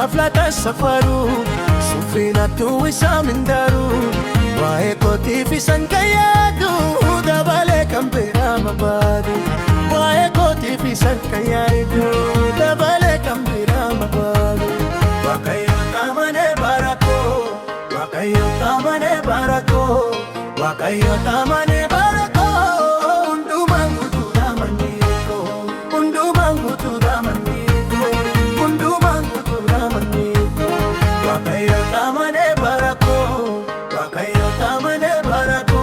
aflata safaru sufina tu isamin daru wae koti fisan kayadu dabale kambira mabadu wae koti fisan kayadu dabale kambira mabadu wakayo tamane barako wakayo tamane barako wakayo tamane barako undu mangutu damaniko undu mangutu damaniko undu mangutu damaniko wakayo tamane barako wakayo tamane barako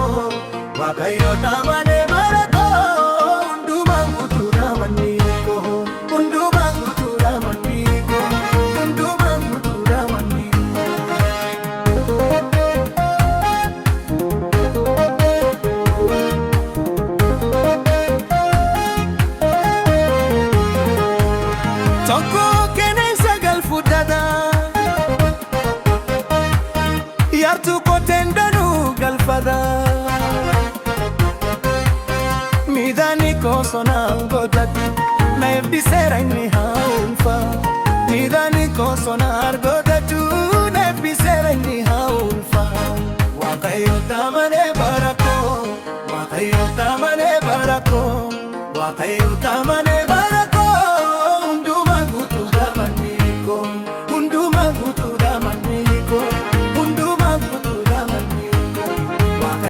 wakayo tamane barako undu mangutu damaniko undu mangutu damaniko undu mangutu damaniko Tokko kene sagal fudada yartu kotendanu galfada midani ko sonam godatu naibdi sera inni haulfa midani ko sonar godatu naibdi sera inni haulfa wakayo tamane barako wakayo tamane barako wakayo tamane